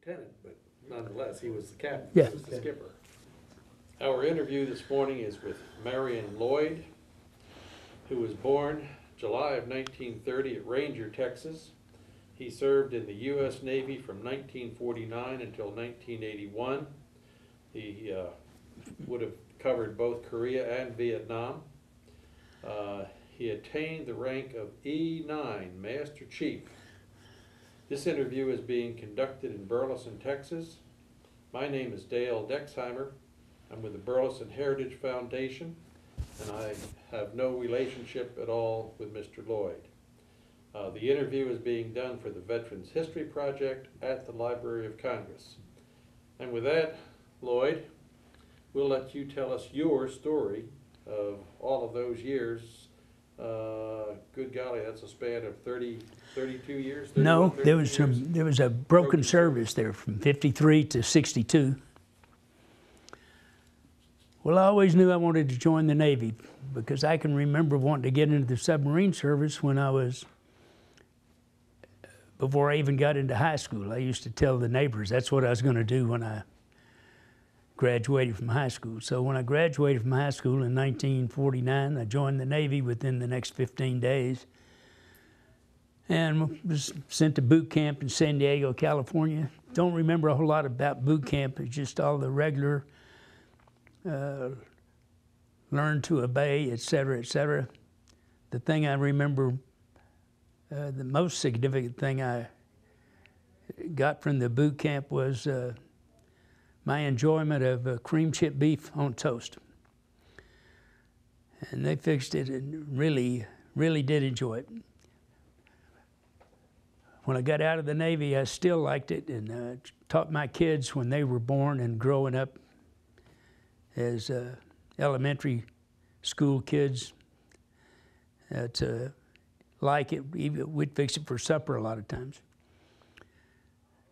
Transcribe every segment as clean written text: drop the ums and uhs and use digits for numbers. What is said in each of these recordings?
lieutenant, but nonetheless, he was the captain, Yeah. he was the skipper. Our interview this morning is with Marion Lloyd, who was born July of 1930 at Ranger, Texas. He served in the U.S. Navy from 1949 until 1981. He would have covered both Korea and Vietnam. He attained the rank of E9, Master Chief. This interview is being conducted in Burleson, Texas. My name is Dale Dexheimer. I'm with the Burleson Heritage Foundation, and I have no relationship at all with Mr. Lloyd. The interview is being done for the Veterans History Project at the Library of Congress. And with that, Lloyd, we'll let you tell us your story of all of those years. Good golly, that's a span of 32 years? No, there was a broken service there from 53 to 62. Well, I always knew I wanted to join the Navy because I can remember wanting to get into the submarine service when I was, before I even got into high school. I used to tell the neighbors that's what I was going to do when I graduated from high school. So when I graduated from high school in 1949, I joined the Navy within the next 15 days and was sent to boot camp in San Diego, California. Don't remember a whole lot about boot camp. It's just all the regular learn to obey, et cetera, et cetera. The thing I remember, the most significant thing I got from the boot camp was my enjoyment of cream chip beef on toast. And they fixed it and really, really did enjoy it. When I got out of the Navy, I still liked it and taught my kids when they were born and growing up as elementary school kids to like it. We'd fix it for supper a lot of times.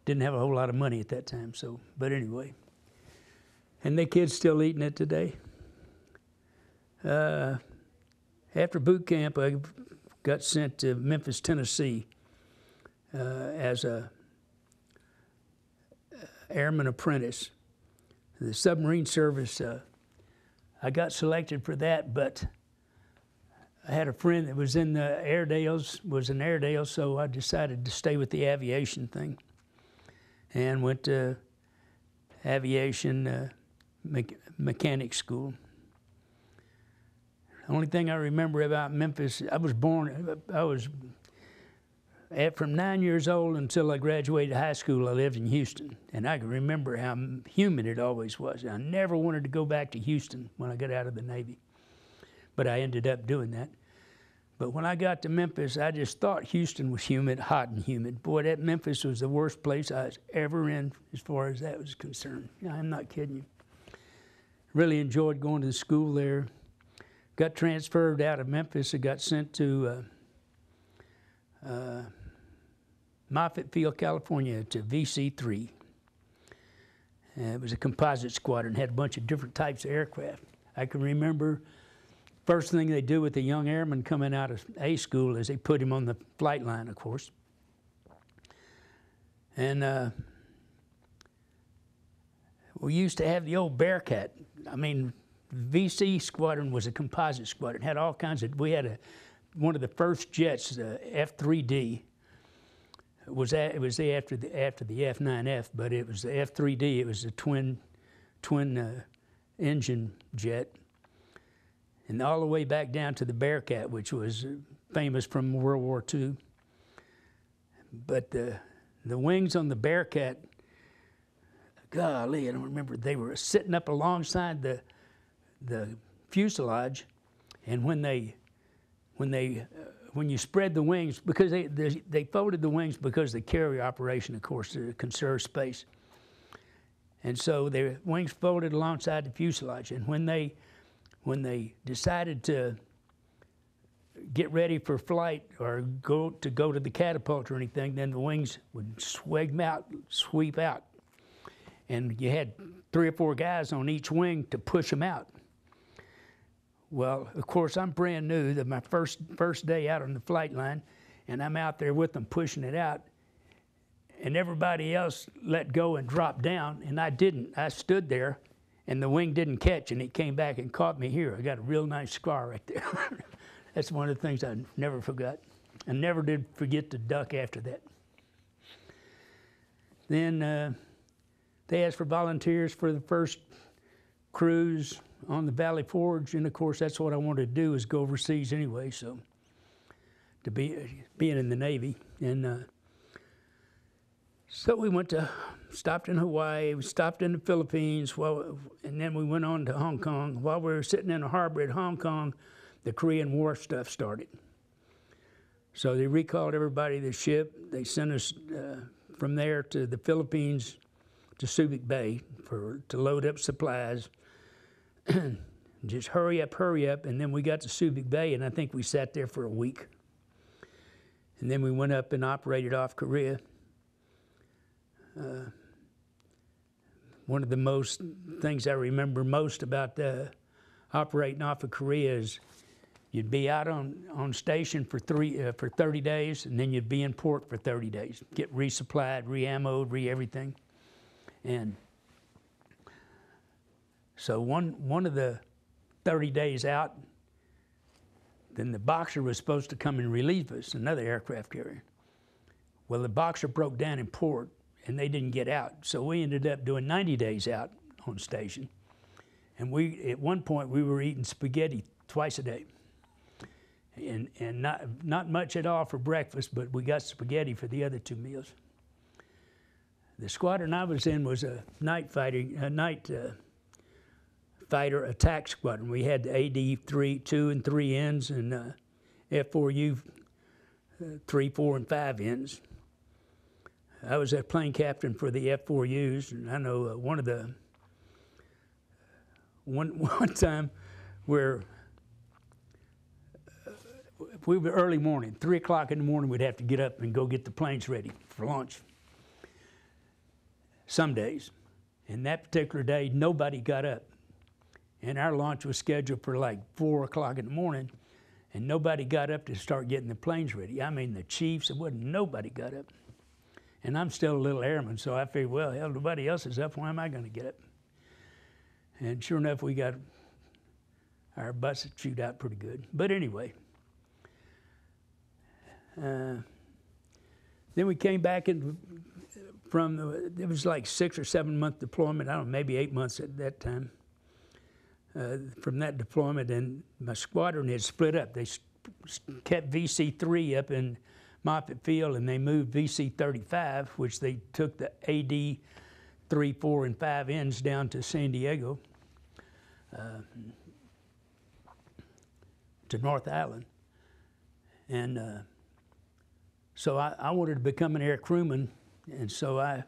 Didn't have a whole lot of money at that time, so, but anyway. And the kids still eating it today. After boot camp, I got sent to Memphis, Tennessee as a airman apprentice. The submarine service, I got selected for that, but I had a friend that was in the Airedales, was in Airedale, so I decided to stay with the aviation thing and went to aviation mechanic school. The only thing I remember about Memphis, from 9 years old until I graduated high school, I lived in Houston. And I can remember how humid it always was. I never wanted to go back to Houston when I got out of the Navy. But I ended up doing that. But when I got to Memphis, I just thought Houston was humid, hot and humid. Boy, that Memphis was the worst place I was ever in as far as that was concerned. I'm not kidding you. Really enjoyed going to the school there. Got transferred out of Memphis. I got sent to Moffett Field, California, to VC-3. It was a composite squadron, had a bunch of different types of aircraft. I can remember first thing they do with a young airman coming out of A school is they put him on the flight line, of course. And we used to have the old Bearcat. I mean, VC squadron was a composite squadron. It had all kinds of, we had one of the first jets, the F-3D. It was after the F-9F, but it was the F-3D. It was a twin engine jet. And all the way back down to the Bearcat, which was famous from World War II. But the wings on the Bearcat, golly, I don't remember, they were sitting up alongside the fuselage, and when you spread the wings, because they folded the wings because of the carrier operation, of course, to conserve space. And so their wings folded alongside the fuselage, and when they decided to get ready for flight or go to the catapult or anything, then the wings would sweep out. And you had 3 or 4 guys on each wing to push them out. Well, of course, I'm brand new, my first day out on the flight line, and I'm out there with them pushing it out. and everybody else let go and dropped down, and I didn't. I stood there, and the wing didn't catch, and it came back and caught me here. I got a real nice scar right there. That's one of the things I never forgot. I never did forget to duck after that. Then they asked for volunteers for the first cruise on the Valley Forge, and of course that's what I wanted to do, is go overseas anyway, so to being in the Navy. And so we stopped in Hawaii, we stopped in the Philippines, and then we went on to Hong Kong. While we were sitting in the harbor at Hong Kong, the Korean War stuff started. So they recalled everybody to the ship. They sent us from there to the Philippines to Subic Bay to load up supplies. Just hurry up, and then we got to Subic Bay, and I think we sat there for a week. And then we went up and operated off Korea. One of the things I remember most about operating off of Korea is you'd be out on station for 30 days, and then you'd be in port for 30 days. Get resupplied, re-ammoed, re-everything. And so one of the 30 days out, then the Boxer was supposed to come and relieve us, another aircraft carrier. Well, the Boxer broke down in port, and they didn't get out. So we ended up doing 90 days out on station. And at one point, we were eating spaghetti twice a day. And not much at all for breakfast, but we got spaghetti for the other 2 meals. The squadron I was in was a night fighter attack squadron. We had the AD 2 and 3 ends, and F4U 3, 4, and 5 ends. I was a plane captain for the F4Us, and I know one time where we were early morning, 3 o'clock in the morning, we'd have to get up and go get the planes ready for launch. Some days. And that particular day, nobody got up. And our launch was scheduled for like 4 o'clock in the morning, and nobody got up to start getting the planes ready. I mean, the chiefs, nobody got up. And I'm still a little airman, so I figured, well, hell, nobody else is up, why am I going to get up? And sure enough, we got our butts chewed out pretty good. But anyway, then we came back it was like 6 or 7 month deployment, I don't know, maybe 8 months at that time. From that deployment, and my squadron had split up. They kept VC-3 up in Moffett Field, and they moved VC-35, which they took the AD 3, 4, and 5 ends down to San Diego, to North Island. And so I wanted to become an air crewman, and so I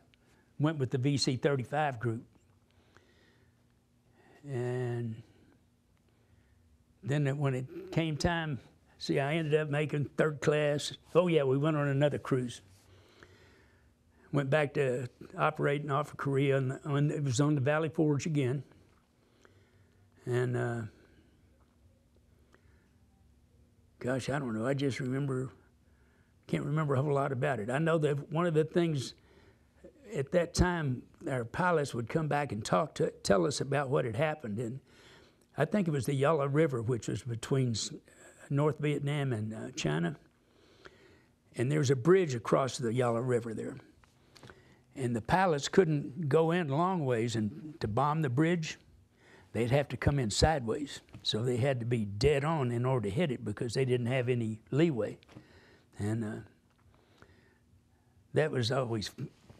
went with the VC-35 group. And then when it came time, see, I ended up making 3rd class. Oh yeah, we went on another cruise. Went back to operating off of Korea, and it was on the Valley Forge again. And gosh, I don't know, I just can't remember a whole lot about it. I know that one of the things at that time, our pilots would come back and tell us about what had happened. And I think it was the Yellow River, which was between North Vietnam and China. And there's a bridge across the Yellow River there. And the pilots couldn't go in long ways, and to bomb the bridge, they'd have to come in sideways. So they had to be dead on in order to hit it, because they didn't have any leeway. And that was always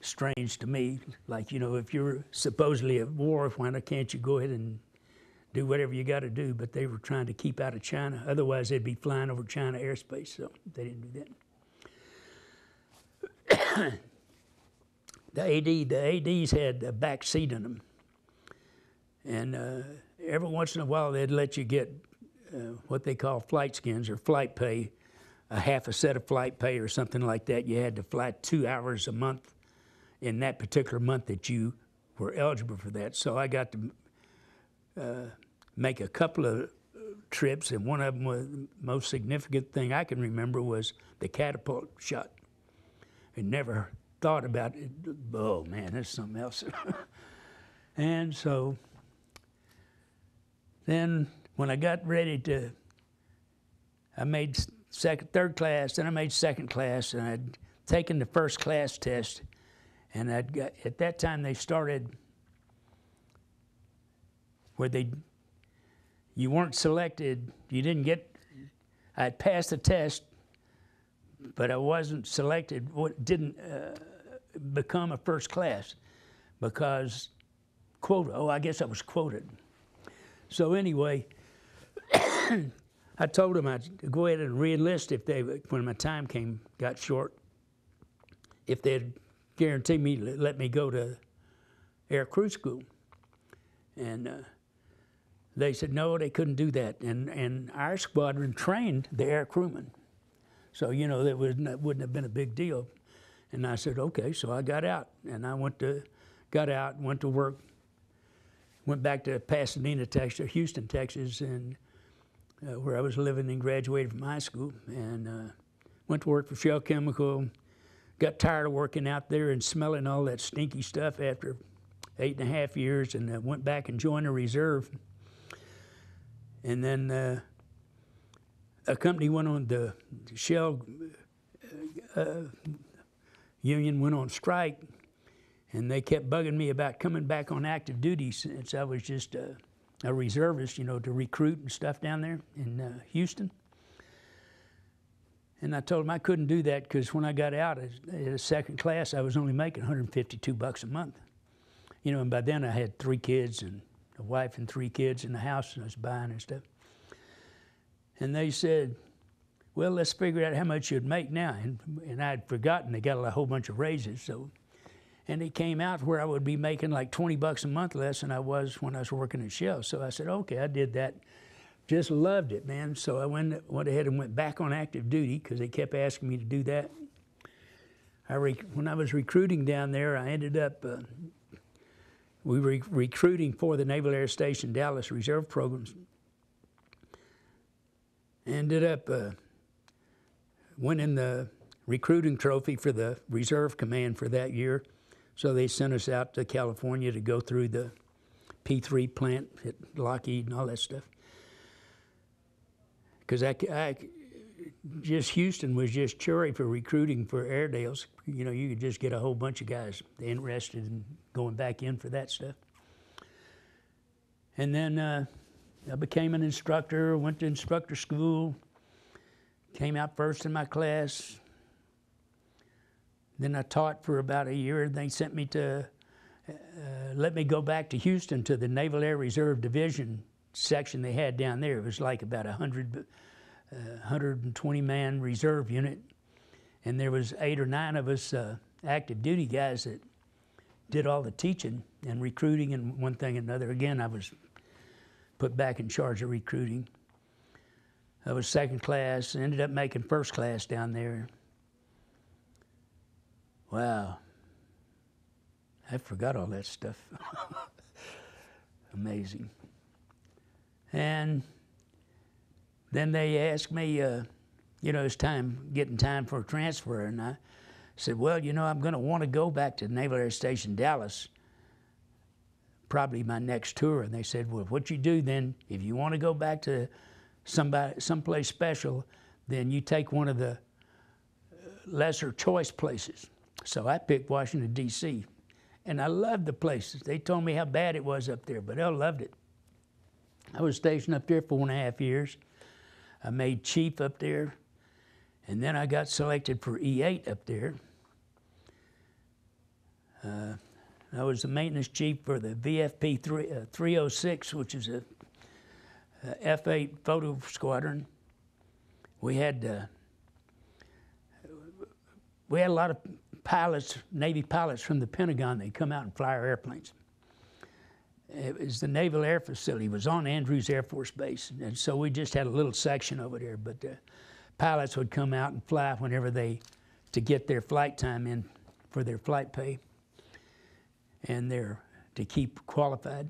strange to me. Like, you know, if you're supposedly at war, why can't you go ahead and do whatever you got to do? But they were trying to keep out of China. Otherwise, they'd be flying over China airspace, so they didn't do that. The ADs had a back seat in them. And every once in a while, they'd let you get what they call flight skins or flight pay, a half a set of flight pay or something like that. You had to fly 2 hours a month in that particular month that you were eligible for that. So I got to make a couple of trips, and one of them was the most significant thing I can remember was the catapult shot. It never thought about it, oh man, that's something else. And so then when I got ready to, I made third class, then I made second class, and I'd taken the first class test, and at that time they started where you weren't selected, you didn't get, I'd passed the test, but I wasn't selected, didn't become a first class because I guess I was quoted. So anyway, I told them I'd go ahead and re-enlist when my time got short, if they'd guarantee me to let me go to air crew school. And they said no, they couldn't do that. And our squadron trained the air crewmen. So, you know, that wouldn't have been a big deal. And I said, okay, so I got out. And I went to work, went back to Pasadena, Texas, Houston, Texas, and where I was living and graduated from high school. And went to work for Shell Chemical. Got tired of working out there and smelling all that stinky stuff after 8.5 years, and went back and joined the reserve. And then a company went on, the Shell union went on strike, and they kept bugging me about coming back on active duty since I was just a reservist, you know, to recruit and stuff down there in Houston. And I told them I couldn't do that because when I got out at a second class, I was only making $152 a month. You know, and by then I had 3 kids and a wife and 3 kids in the house I was buying and stuff. And they said, well, let's figure out how much you'd make now. And I'd forgotten they got a whole bunch of raises. So, and it came out where I would be making like $20 a month less than I was when I was working at Shell. So I said, okay, I did that. Just loved it, man. So I went ahead and went back on active duty because they kept asking me to do that. When I was recruiting down there, I ended up, we were recruiting for the Naval Air Station Dallas Reserve programs. Ended up winning the recruiting trophy for the Reserve Command for that year. So they sent us out to California to go through the P3 plant at Lockheed and all that stuff. Because Houston was just cherry for recruiting for Airedales. You know, you could just get a whole bunch of guys interested in going back in for that stuff. And then I became an instructor, went to instructor school, came out first in my class. Then I taught for about a year, and they sent me to, let me go back to Houston to the Naval Air Reserve Division section they had down there. It was like about 120-man reserve unit, and there was 8 or 9 of us active duty guys that did all the teaching and recruiting and one thing and another. Again, I was put back in charge of recruiting. I was second class, ended up making first class down there. Wow, I forgot all that stuff. Amazing. And then they asked me, you know, it's getting time for a transfer. And I said, well, you know, I'm going to want to go back to Naval Air Station Dallas, probably my next tour. And they said, well, what you do then, if you want to go back to someplace special, then you take one of the lesser choice places. So I picked Washington, D.C. And I loved the place. They told me how bad it was up there, but I loved it. I was stationed up there 4.5 years. I made chief up there, and then I got selected for E8 up there. I was the maintenance chief for the VFP 306, which is a F8 photo squadron. We had a lot of pilots, Navy pilots from the Pentagon. They'd come out and fly our airplanes. It was the Naval Air Facility. It was on Andrews Air Force Base. And so we just had a little section over there. But the pilots would come out and fly whenever to get their flight time in for their flight pay and to keep qualified.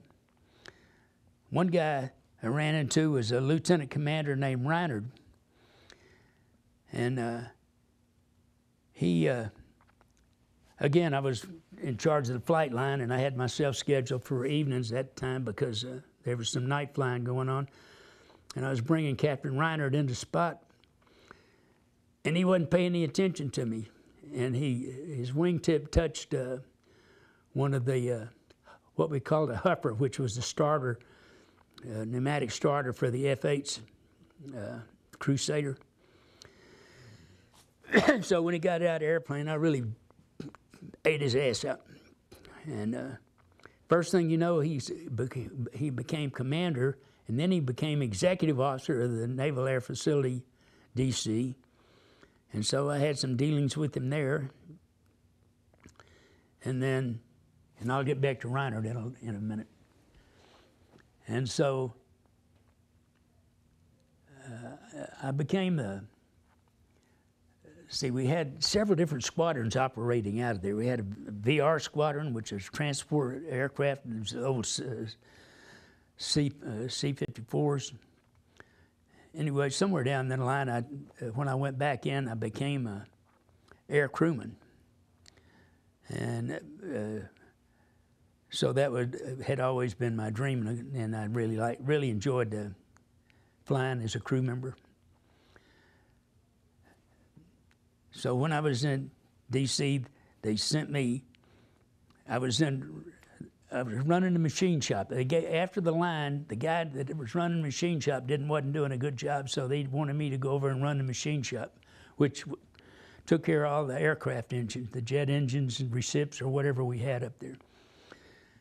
One guy I ran into was a lieutenant commander named Reinhard. And again, I was in charge of the flight line, and I had myself scheduled for evenings at the time because there was some night flying going on. And I was bringing Captain Reinhardt into spot, and he wasn't paying any attention to me. And his wingtip touched one of the, what we called a hupper, which was the starter, pneumatic starter for the F-8's Crusader. So when he got out of the airplane, I really ate his ass up. And first thing you know, he became commander, and then he became executive officer of the Naval Air Facility, D.C., and so I had some dealings with him there. And I'll get back to Reinhardt in a minute. And so I became we had several different squadrons operating out of there. We had a VR squadron, which was transport aircraft, old C-54s. Anyway, somewhere down the line, when I went back in, I became an air crewman. And so that had always been my dream, and I really enjoyed flying as a crew member. So when I was in D.C., they sent me. I was running the machine shop. After the line, the guy that was running the machine shop wasn't doing a good job, so they wanted me to go over and run the machine shop, which took care of all the aircraft engines, the jet engines and recips or whatever we had up there.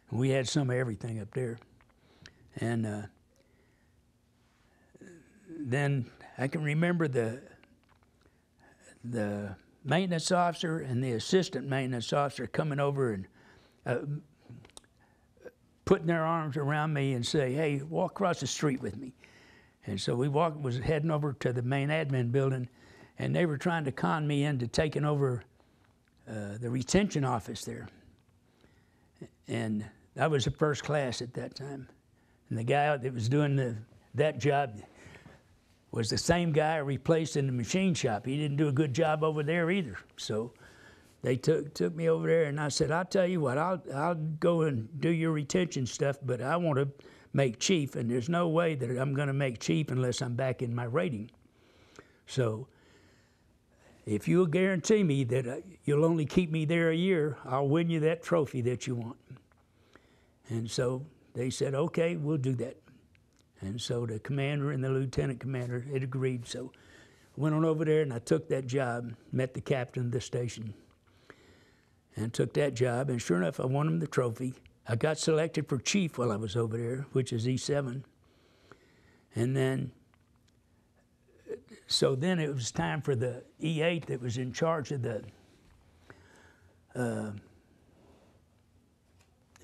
We had some of everything up there. And then I can remember the maintenance officer and the assistant maintenance officer coming over and putting their arms around me and say, "Hey, walk across the street with me." And so was heading over to the main admin building, and they were trying to con me into taking over the retention office there. And I was a first class at that time. And the guy that was doing that job was the same guy I replaced in the machine shop. He didn't do a good job over there either. So they took me over there, and I said, "I'll tell you what, I'll go and do your retention stuff, but I want to make chief, and there's no way that I'm going to make chief unless I'm back in my rating. So if you'll guarantee me that you'll only keep me there a year, I'll win you that trophy that you want." And so they said, "Okay, we'll do that." And so the commander and the lieutenant commander had agreed. So I went on over there, and I took that job, met the captain of the station, and took that job. And sure enough, I won him the trophy. I got selected for chief while I was over there, which is E7. And then, so then it was time for the E8 that was in charge of the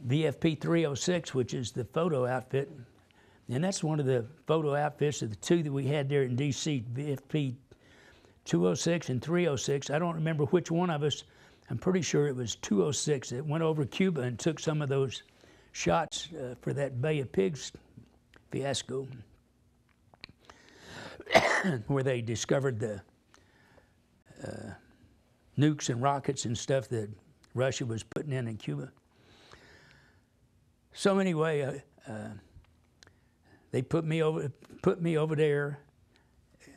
VFP 306, which is the photo outfit. And that's one of the photo outfits of the two that we had there in D.C., VFP 206 and 306. I don't remember which one of us. I'm pretty sure it was 206 that went over Cuba and took some of those shots for that Bay of Pigs fiasco, where they discovered the nukes and rockets and stuff that Russia was putting in Cuba. So anyway, they put me over there.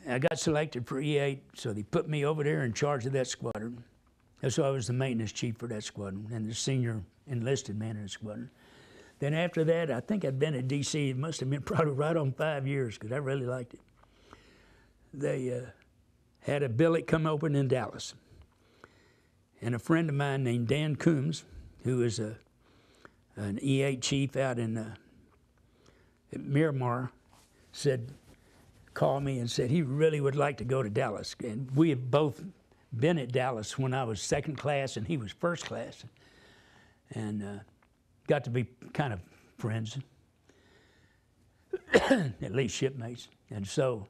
I got selected for E8, so they put me over there in charge of that squadron. And so I was the maintenance chief for that squadron and the senior enlisted man in the squadron. Then after that, I think I'd been at D.C. It must have been probably right on 5 years because I really liked it. They had a billet come open in Dallas. And a friend of mine named Dan Coombs, who is an E8 chief out in at Miramar, called me and said he really would like to go to Dallas. And we had both been at Dallas when I was second class and he was first class. And got to be kind of friends, at least shipmates. And so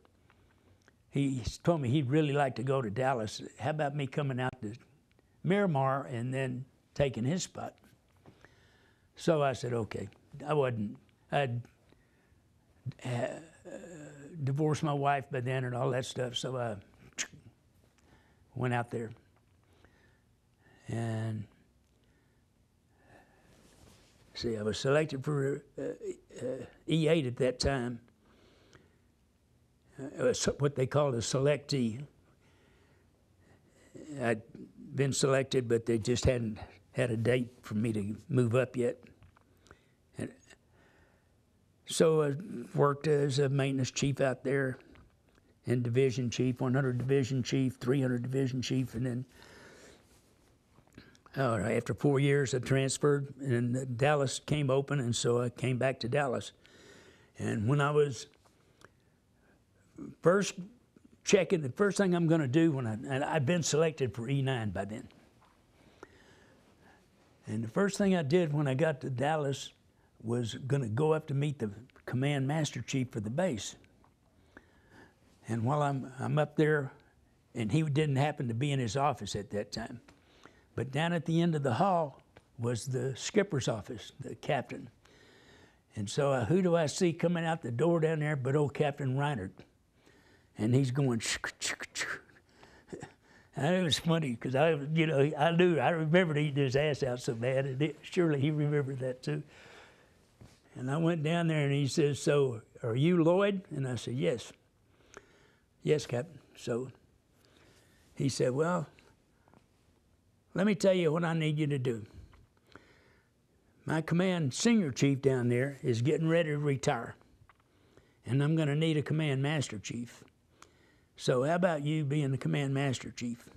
he told me he'd really like to go to Dallas. How about me coming out to Miramar and then taking his spot? So I said, okay. I'd divorced my wife by then and all that stuff, so I went out there. And see, I was selected for E8 at that time. What they called a selectee. I'd been selected, but they just hadn't had a date for me to move up yet. And so I worked as a maintenance chief out there, and division chief, 100 division chief, 300 division chief, and then after 4 years I transferred, and Dallas came open, and so I came back to Dallas. And when I was first checking, the first thing I'm going to do and I'd been selected for E9 by then. And the first thing I did when I got to Dallas was going to go up to meet the command master chief for the base. And while I'm up there, and he didn't happen to be in his office at that time, but down at the end of the hall was the skipper's office, the captain. And so who do I see coming out the door down there but old Captain Reinert? And he's going, and it was funny because I remembered eating his ass out so bad, and surely he remembered that too. And I went down there, and he says, "So, are you Lloyd?" And I said, "Yes." "Yes, Captain." So he said, "Well, let me tell you what I need you to do. My command senior chief down there is getting ready to retire, and I'm going to need a command master chief. So how about you being the command master chief?"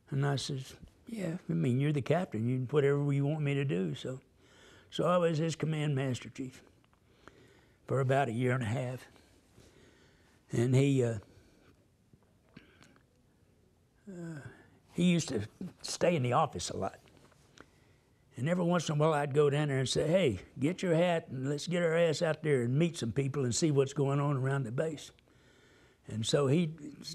And I says, "Yeah, I mean, you're the captain. You can do whatever you want me to do." So I was his command master chief for about a year and a half. And he used to stay in the office a lot. And every once in a while I'd go down there and say, "Hey, get your hat and let's get our ass out there and meet some people and see what's going on around the base." And so he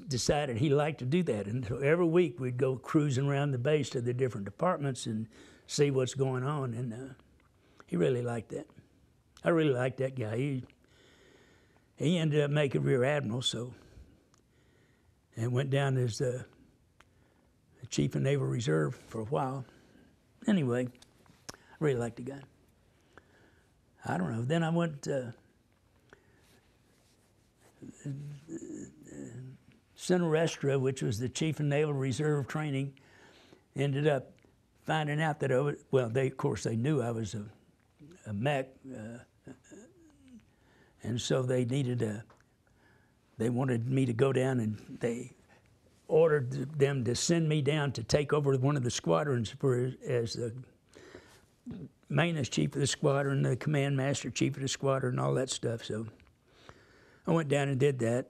decided he liked to do that. And so every week we'd go cruising around the base to the different departments and see what's going on. And he really liked that. I really liked that guy. He ended up making rear admiral, and went down as the chief of Naval Reserve for a while. Anyway, I really liked the guy. I don't know. Then I went Cinerestra, which was the chief of Naval Reserve training, ended up finding out that of course they knew I was a mech, and so they wanted me to go down, and they ordered them to send me down to take over one of the squadrons as the maintenance chief of the squadron, the command master chief of the squadron, and all that stuff. So I went down and did that.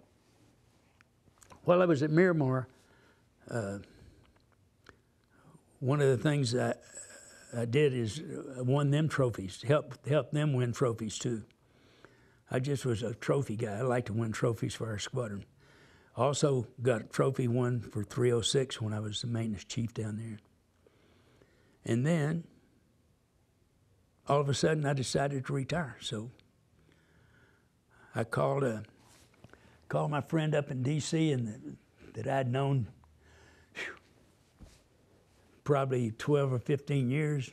While I was at Miramar, one of the things I did is I won them trophies, help them win trophies too. I just was a trophy guy. I like to win trophies for our squadron. Also got a trophy won for 306 when I was the maintenance chief down there. And then, all of a sudden, I decided to retire. So I called my friend up in D.C. and that I'd known probably 12 or 15 years.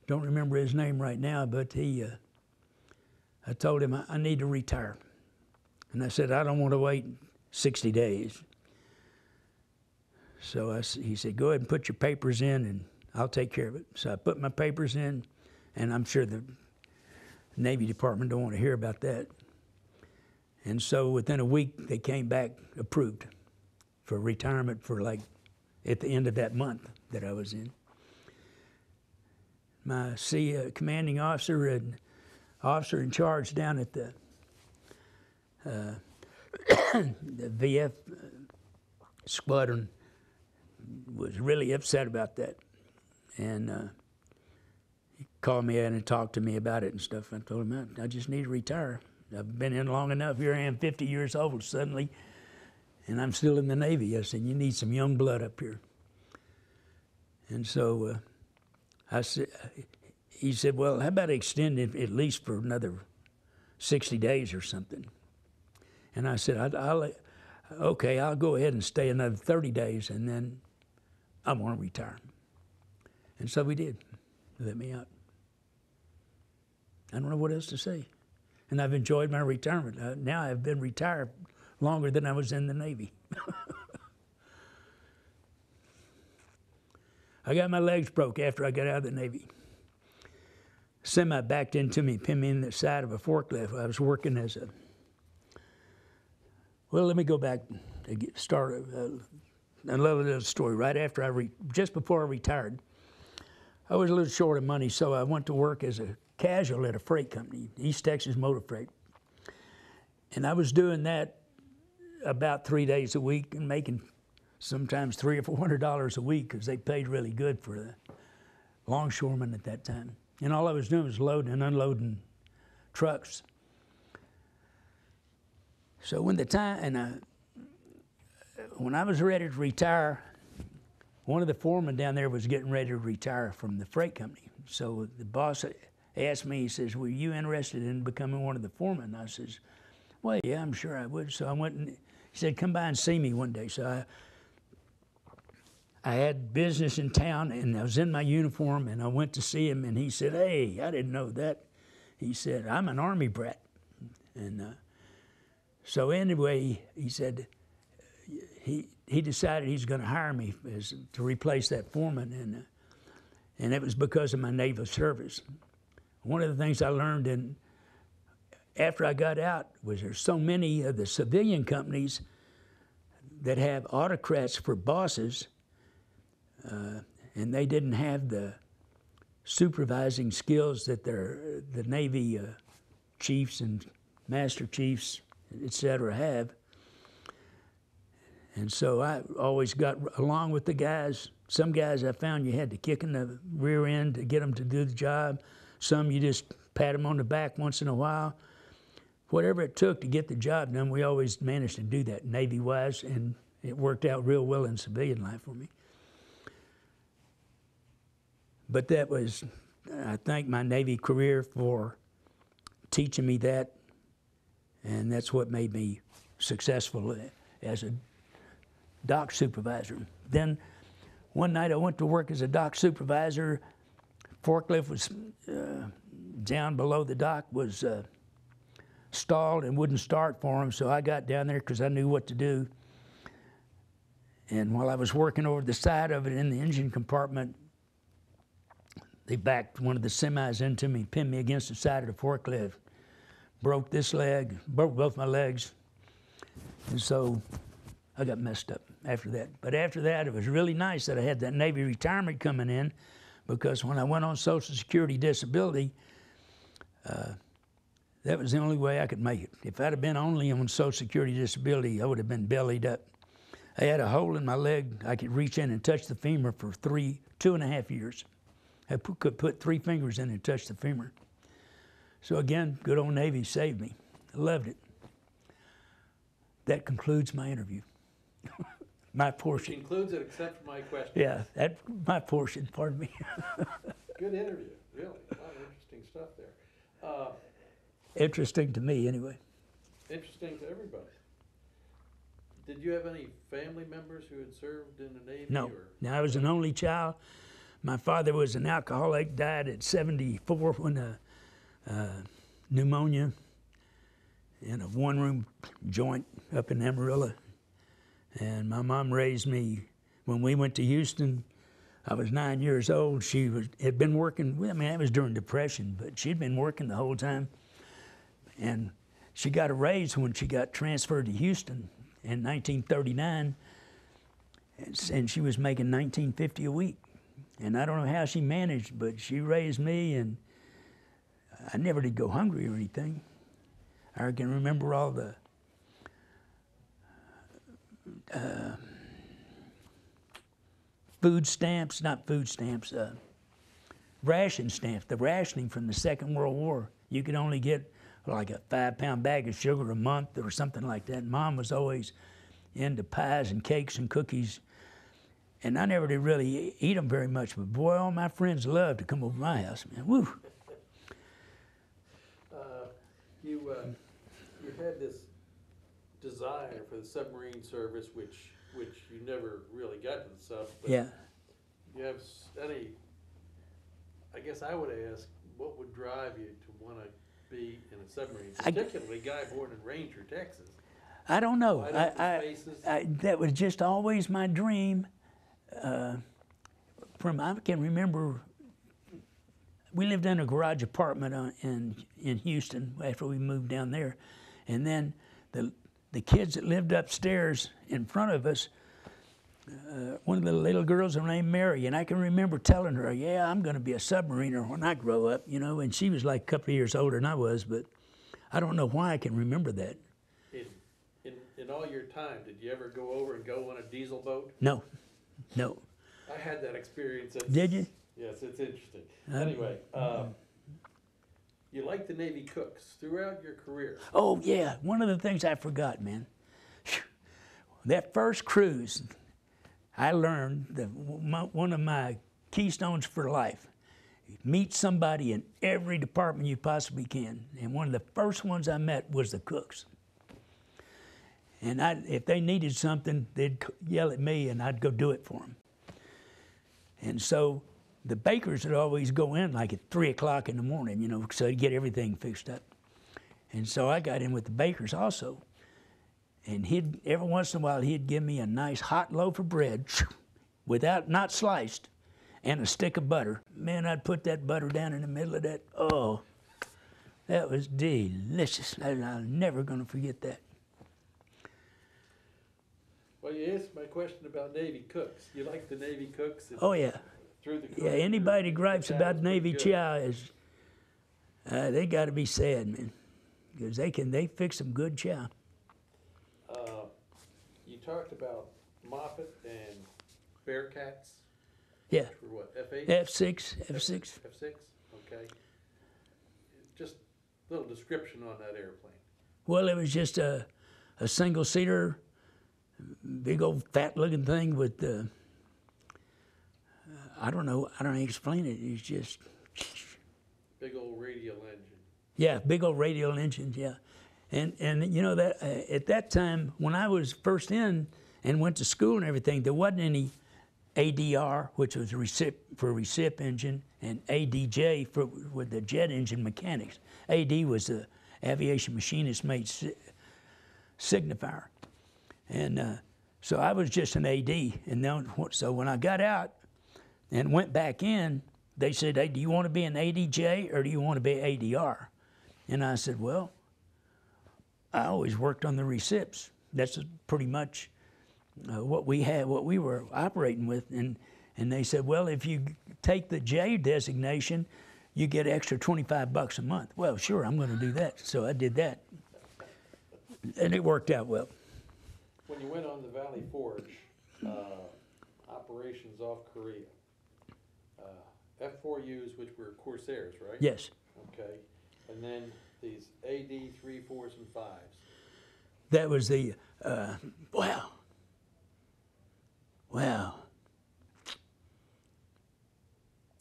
Don't remember his name right now, but I told him I need to retire. And I said, I don't want to wait 60 days. So he said, go ahead and put your papers in and I'll take care of it. So I put my papers in, and I'm sure the Navy Department don't want to hear about that. And so within a week, they came back approved for retirement for at the end of that month that I was in. My commanding officer and officer in charge down at the VF squadron was really upset about that. And he called me in and talked to me about it and stuff. I told him, I just need to retire. I've been in long enough. Here I am, 50 years old suddenly, and I'm still in the Navy. I said, you need some young blood up here. And so he said, well, how about extend it at least for another 60 days or something? And I said, okay, I'll go ahead and stay another 30 days, and then I want to retire. And so we did. They let me out. I don't know what else to say. And I've enjoyed my retirement. Now I've been retired longer than I was in the Navy. I got my legs broke after I got out of the Navy. Semi backed into me, pinned me in the side of a forklift. I was working as a, well, let me go back to start another little story. Right after just before I retired, I was a little short of money, so I went to work as a casual at a freight company, East Texas Motor Freight. And I was doing that about 3 days a week and making sometimes $300 or $400 a week because they paid really good for the longshoremen at that time. And all I was doing was loading and unloading trucks. So when I was ready to retire, one of the foremen down there was getting ready to retire from the freight company. So the boss asked me, he says, were you interested in becoming one of the foremen? I says, well, yeah, I'm sure I would. So I went and he said, come by and see me one day. So I had business in town, and I was in my uniform, and I went to see him, and he said, hey, I didn't know that. He said, I'm an Army brat. And so anyway, he said, he decided he's going to hire me to replace that foreman, and it was because of my naval service. One of the things I learned after I got out was there's so many of the civilian companies that have autocrats for bosses, and they didn't have the supervising skills that the Navy chiefs and master chiefs, et cetera, have. And so I always got along with the guys. Some guys I found you had to kick in the rear end to get them to do the job. Some you just pat them on the back once in a while. Whatever it took to get the job done, we always managed to do that Navy-wise, and it worked out real well in civilian life for me. But that was, I thank my Navy career for teaching me that, and that's what made me successful as a dock supervisor. Then one night I went to work as a dock supervisor. Forklift was down below the dock, was stalled and wouldn't start for him, so I got down there because I knew what to do. And while I was working over the side of it in the engine compartment, they backed one of the semis into me, pinned me against the side of the forklift, broke this leg, broke both my legs, and so I got messed up after that. But after that, it was really nice that I had that Navy retirement coming in, because when I went on Social Security disability, that was the only way I could make it. If I'd have been only on Social Security disability, I would have been bellied up. I had a hole in my leg. I could reach in and touch the femur for 2.5 years. I could put 3 fingers in and touch the femur. So again, good old Navy saved me. I loved it. That concludes my interview. My portion. Which includes it except for my question. Yeah, that's my portion, pardon me. Good interview, really. A lot of interesting stuff there. Interesting to me, anyway. Interesting to everybody. Did you have any family members who had served in the Navy? No. Or? Now, I was an only child. My father was an alcoholic, died at 74 when pneumonia in a one-room joint up in Amarillo. And my mom raised me. When we went to Houston, I was 9 years old. She had been working, I mean, that was during Depression, but she'd been working the whole time. And she got a raise when she got transferred to Houston in 1939, and she was making $19.50 a week. And I don't know how she managed, but she raised me, and I never did go hungry or anything. I can remember all the food stamps, not food stamps, ration stamps, the rationing from the Second World War. You could only get like a 5-pound bag of sugar a month or something like that. Mom was always into pies and cakes and cookies. And I never did really eat them very much, but boy, all my friends loved to come over to my house, man. Woo! You had this desire for the submarine service, which you never really got to the sub. But Yeah. you have any? I guess I would ask, what would drive you to want to be in a submarine, particularly a guy born in Ranger, Texas? I don't know. Wide open spaces. That was just always my dream. I can remember, we lived in a garage apartment in Houston after we moved down there, and then the kids that lived upstairs in front of us, one of the little girls, her name Mary, and I can remember telling her, yeah, I'm going to be a submariner when I grow up, you know, and she was like a couple of years older than I was, but I don't know why I can remember that. In all your time, did you ever go over and go on a diesel boat? No. I had that experience. Did you? Yes, it's interesting. Anyway, you liked the Navy cooks throughout your career. Oh, yeah. One of the things I forgot, man. That first cruise, I learned that one of my keystones for life, meet somebody in every department you possibly can. And one of the first ones I met was the cooks. And if they needed something, they'd yell at me and I'd go do it for them. And so the bakers would always go in like at 3 o'clock in the morning, you know, so to get everything fixed up. And so I got in with the bakers also. And every once in a while, he'd give me a nice hot loaf of bread, not sliced, and a stick of butter. Man, I'd put that butter down in the middle of that. Oh, that was delicious. I'm never going to forget that. Well, you answered my question about Navy cooks. You like the Navy cooks? Oh, yeah. Through the Yeah, anybody gripes about Navy good. chow they got to be sad, man, because they fix some good chow. You talked about Moffett and Bearcats. Yeah. Which were what, F8? F6. F6, okay. Just a little description on that airplane. Well, it was just a single-seater, big old fat-looking thing with I don't know how to explain it. It's just Big old radial engine. Yeah, big old radial engine. Yeah, and you know that at that time when I was first in and went to school and everything, there wasn't any ADR, which was for recip engine, and ADJ with the jet engine mechanics. AD was the aviation machinist made signifier, and so I was just an AD. And then so when I got out and went back in, they said, "Hey, do you want to be an ADJ or do you want to be ADR?" And I said, "Well, I always worked on the recips. That's pretty much what we were operating with." And they said, "Well, if you take the J designation, you get extra $25 a month." Well, sure, I'm going to do that. So I did that, and it worked out well. When you went on the Valley Forge, operations off Korea, F4Us, which were Corsairs, right? Yes. Okay. And then these AD 3, 4s, and 5s. That was the, wow.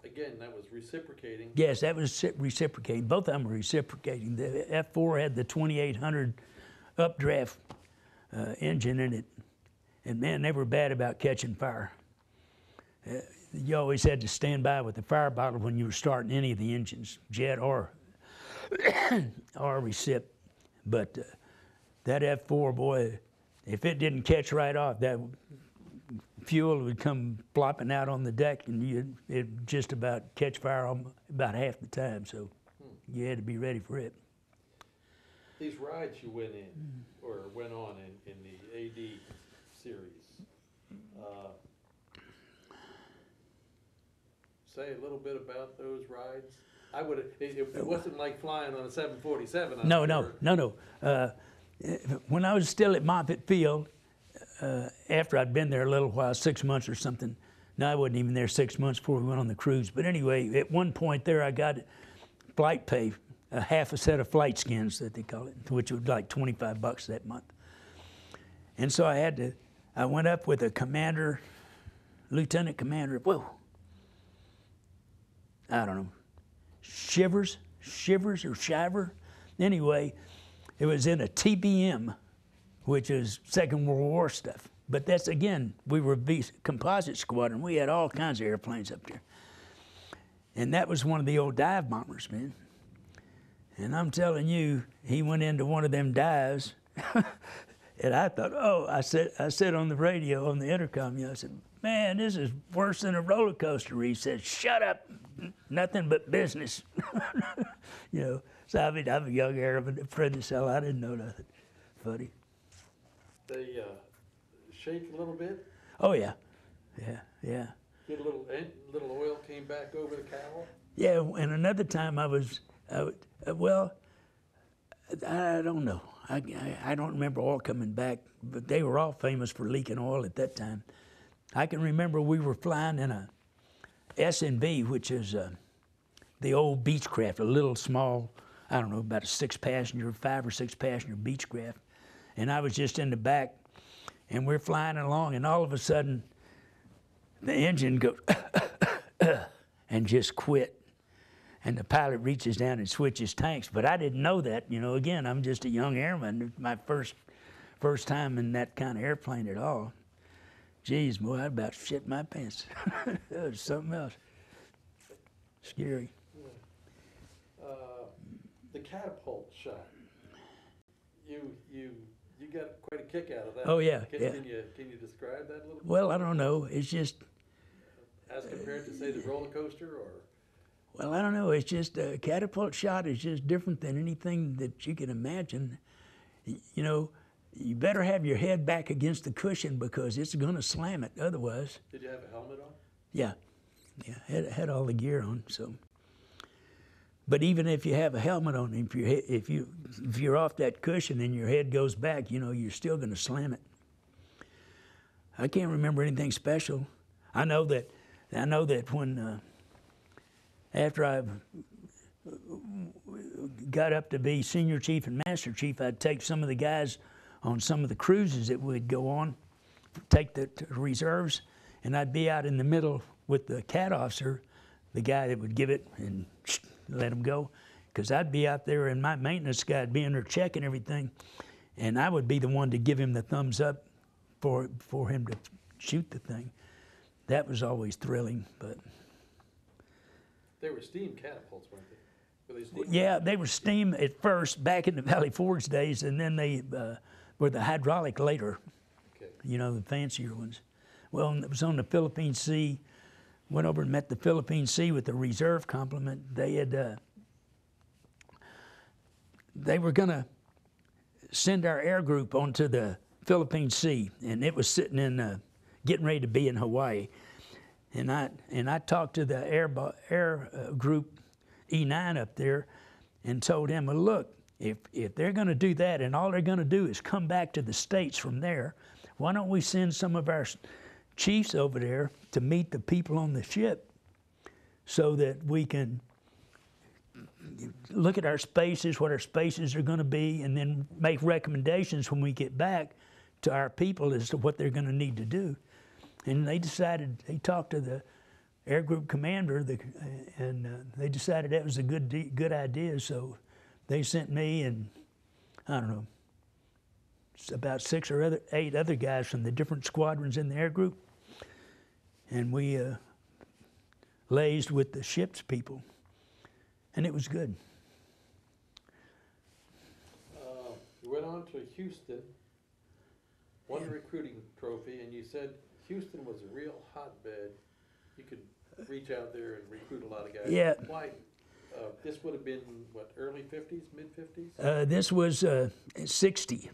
Again, that was reciprocating. Yes, that was reciprocating. Both of them were reciprocating. The F4 had the 2800 updraft engine in it. And man, they were bad about catching fire. You always had to stand by with the fire bottle when you were starting any of the engines, jet or recip. But that F4, boy, if it didn't catch right off, that fuel would come flopping out on the deck, and it'd just about catch fire about half the time. So you had to be ready for it. These rides you went in or went on in the AD series. Say a little bit about those rides. I would. It wasn't like flying on a 747. No. When I was still at Moffett Field, after I'd been there a little while, 6 months or something. No, I wasn't even there 6 months before we went on the cruise. But anyway, at one point there, I got flight pay, half a set of flight skins that they call it, which was like $25 that month. And so I went up with a commander, lieutenant commander. Whoa. I don't know, Shivers or Shiver. Anyway, it was in a TBM, which is Second World War stuff. But that's, again, we were a composite squadron. We had all kinds of airplanes up there. And that was one of the old dive bombers, man. And I'm telling you, he went into one of them dives, and I thought, oh, I said on the radio, on the intercom, I said, man, this is worse than a roller coaster. He said, shut up, nothing but business. So I'm a young Arab, afraid to sell. I didn't know nothing. Funny. They shake a little bit. Oh yeah. Get a little oil came back over the cowl. Yeah, and another time I don't know. I don't remember oil coming back, but they were all famous for leaking oil at that time. I can remember we were flying in a S&B, which is the old Beechcraft, a little small, I don't know, about a 5 or 6 passenger Beechcraft. And I was just in the back, and we're flying along, and all of a sudden, the engine goes and just quit. And the pilot reaches down and switches tanks, but I didn't know that. Again, I'm just a young airman. My first time in that kind of airplane at all. Geez, boy, I about shit my pants. That was something else. Scary. The catapult shot. You got quite a kick out of that. Oh yeah. Can you describe that a little bit? Well, I don't know. It's just. As compared to say the roller coaster, or. Well, I don't know. It's just a catapult shot is just different than anything that you can imagine. You better have your head back against the cushion because it's going to slam it otherwise. Did you have a helmet on? Yeah, had all the gear on. So, but even if you have a helmet on, if you're off that cushion and your head goes back, you're still going to slam it. I can't remember anything special. I know that when. After I got up to be senior chief and master chief, I'd take some of the guys on some of the cruises that we'd go on, take the reserves, and I'd be out in the middle with the cat officer, the guy that would give it and let him go, because I'd be out there and my maintenance guy would be in there checking everything, and I would be the one to give him the thumbs up for him to shoot the thing. That was always thrilling, but. They were steam catapults, weren't they? Were they steam? Yeah, they were steam at first, back in the Valley Forge days, and then they were the hydraulic later. Okay. The fancier ones. Well, it was on the Philippine Sea. Went over and met the Philippine Sea with the reserve complement. They were going to send our air group onto the Philippine Sea, and it was sitting in, getting ready to be in Hawaii. And I talked to the air group E9 up there and told him, well, look, if they're going to do that and all they're going to do is come back to the States from there, why don't we send some of our chiefs over there to meet the people on the ship so that we can look at our spaces, what our spaces are going to be, and then make recommendations when we get back to our people as to what they're going to need to do. And they talked to the air group commander, and they decided that was a good idea. So they sent me and, I don't know, about 6 or 8 other guys from the different squadrons in the air group. And we liaised with the ship's people. And it was good. You went on to Houston, won a recruiting trophy, and you said Houston was a real hotbed. You could reach out there and recruit a lot of guys. Yeah. Why? This would have been, what, early 50s, mid-50s? This was 60.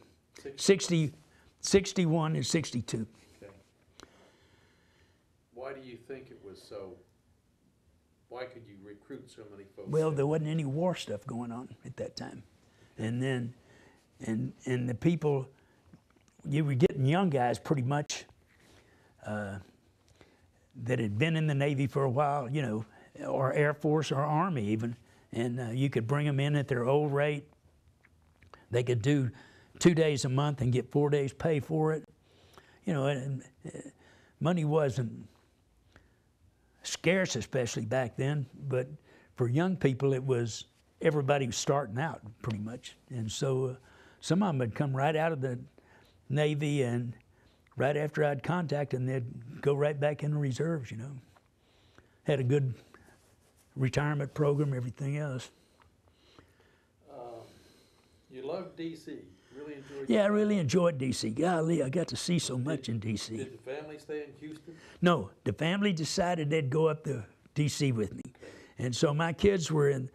61 and 62. Okay. Why do you think it was so? Why could you recruit so many folks? Well, there wasn't any war stuff going on at that time. And then, and the people, you were getting young guys pretty much that had been in the Navy for a while, or Air Force or Army even, and you could bring them in at their old rate. They could do 2 days a month and get 4 days pay for it. And money wasn't scarce, especially back then, but for young people everybody was starting out pretty much. And so some of them had come right out of the Navy, and right after I'd contact them, they'd go right back in the reserves, Had a good retirement program, everything else. You love D.C. Really enjoyed. Yeah, I really enjoyed D.C. Golly, I got to see so much in D.C. Did the family stay in Houston? No, the family decided they'd go up to D.C. with me. And so my kids were in,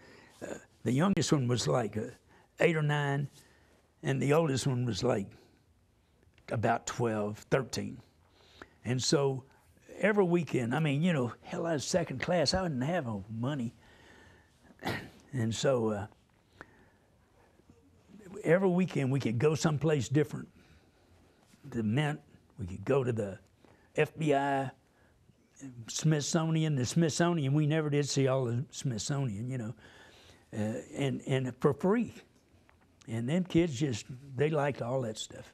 the youngest one was like 8 or 9, and the oldest one was like about 12, 13. And so every weekend, I mean, you know, hell, I was second class. I didn't have no money. And so every weekend we could go someplace different. The Mint, we could go to the FBI, Smithsonian. The Smithsonian, we never did see all the Smithsonian, you know, and for free. And them kids just, they liked all that stuff.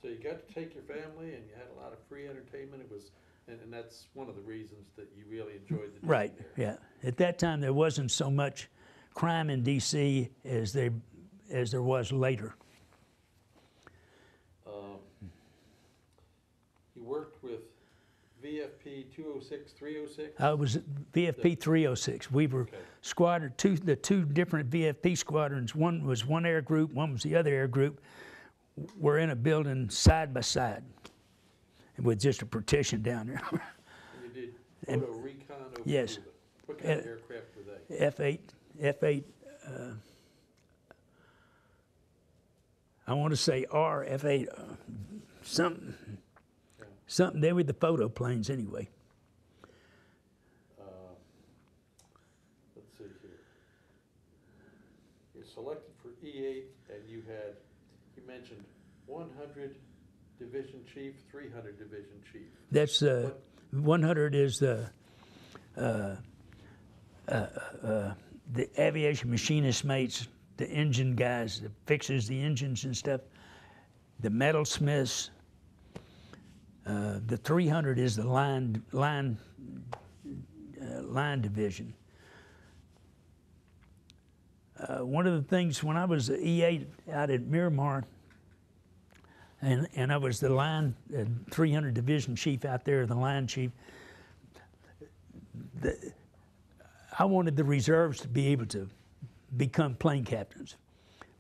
So you got to take your family, and you had a lot of free entertainment. It was, and that's one of the reasons that you really enjoyed the Right, there. yeah. At that time, there wasn't so much crime in D.C. as there was later. You worked with VFP 206, 306? I was VFP 306. We were squadron the two different VFP squadrons. One was one air group, one was the other air group. We're in a building side by side with just a partition down there. And you did photo recon over yes. What kind of aircraft were they? F-8, I want to say R, F-8, something. Something, they were the photo planes anyway. Let's see here. You're selected for E8, and you mentioned 100 division chief, 300 division chief. That's 100 is the aviation machinist mates, the engine guys that fixes the engines and stuff, the metalsmiths. The 300 is the line division. One of the things when I was the E8 out at Miramar, and I was the line 300 division chief out there, the line chief. I wanted the reserves to be able to become plane captains,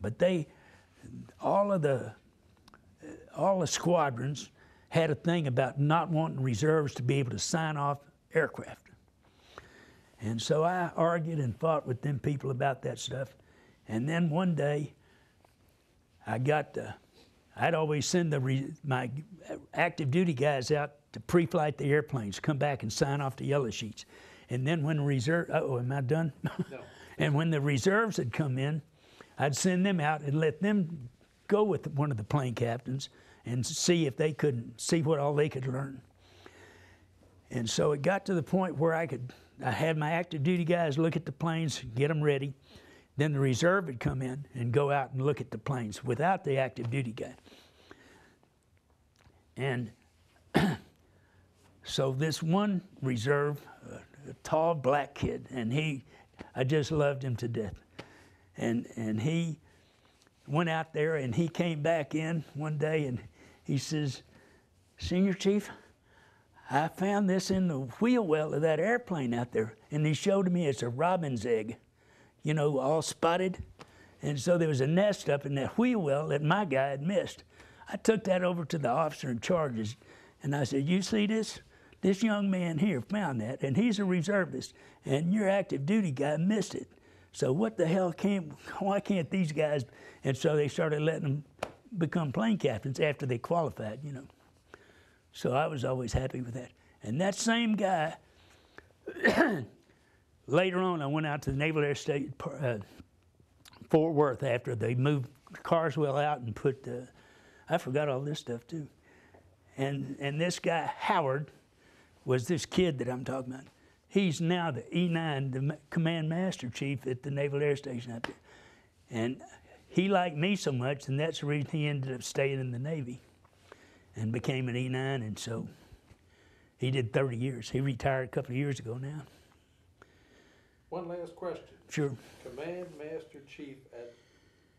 but all the squadrons had a thing about not wanting reserves to be able to sign off aircraft. And so I argued and fought with them people about that stuff. And then one day, I'd always send my active duty guys out to pre-flight the airplanes, come back and sign off the yellow sheets. And then when am I done? No. And when the reserves had come in, I'd send them out and let them go with one of the plane captains and see if they what all they could learn. And so it got to the point where I had my active duty guys look at the planes, get them ready. Then the reserve would come in and go out and look at the planes without the active duty guy. And so this one reserve, a tall black kid, and I just loved him to death. And he went out there and he came back in one day and he says, "Senior Chief, I found this in the wheel well of that airplane out there." And he showed me it's a robin's egg, you know, all spotted. And so there was a nest up in that wheel well that my guy had missed. I took that over to the officer in charge and I said, "You see this? This young man here found that, and he's a reservist, and your active duty guy missed it. So what the hell why can't these guys?" And so they started letting them become plane captains after they qualified, you know. So I was always happy with that. And that same guy, later on, I went out to the Naval Air Station, Fort Worth, after they moved Carswell out and put, I forgot all this stuff too. And this guy, Howard, was this kid that I'm talking about. He's now the E9, the Command Master Chief at the Naval Air Station out there. And he liked me so much, and that's the reason he ended up staying in the Navy and became an E9, and so he did 30 years. He retired a couple of years ago now. One last question. Sure. Command Master Chief at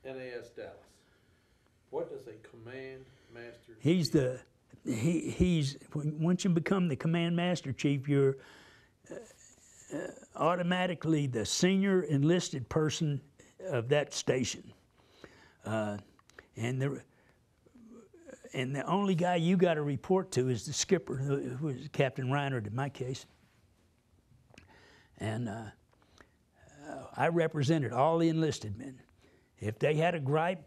NAS Dallas. What does a Command Master Chief? Once you become the Command Master Chief, automatically the senior enlisted person of that station. And the only guy you got to report to is the skipper, who was Captain Reinhardt in my case. And I represented all the enlisted men. If they had a gripe,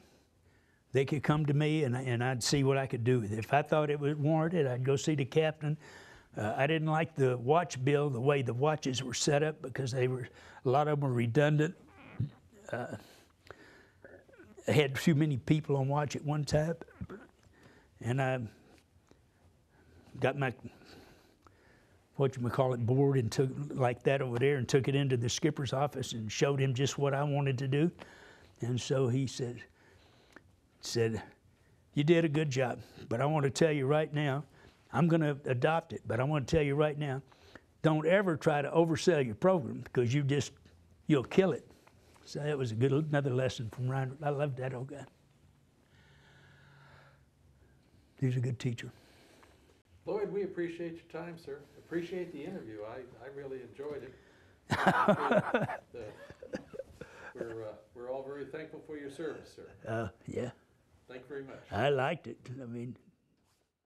they could come to me and I'd see what I could do with it. If I thought it was warranted, I'd go see the captain. I didn't like the watch bill, the way the watches were set up, because a lot of them were redundant. I had too many people on watch at one time. And I got my, board and took like that over there and took it into the skipper's office and showed him just what I wanted to do. And so he said, you did a good job, but I want to tell you right now, I'm going to adopt it, but I want to tell you right now, don't ever try to oversell your program, because you'll kill it. So that was another lesson from Reinhardt. I loved that old guy. He was a good teacher. Lloyd, we appreciate your time, sir. Appreciate the interview. I really enjoyed it. We're all very thankful for your service, sir. Yeah. Thank you very much. I liked it. I mean,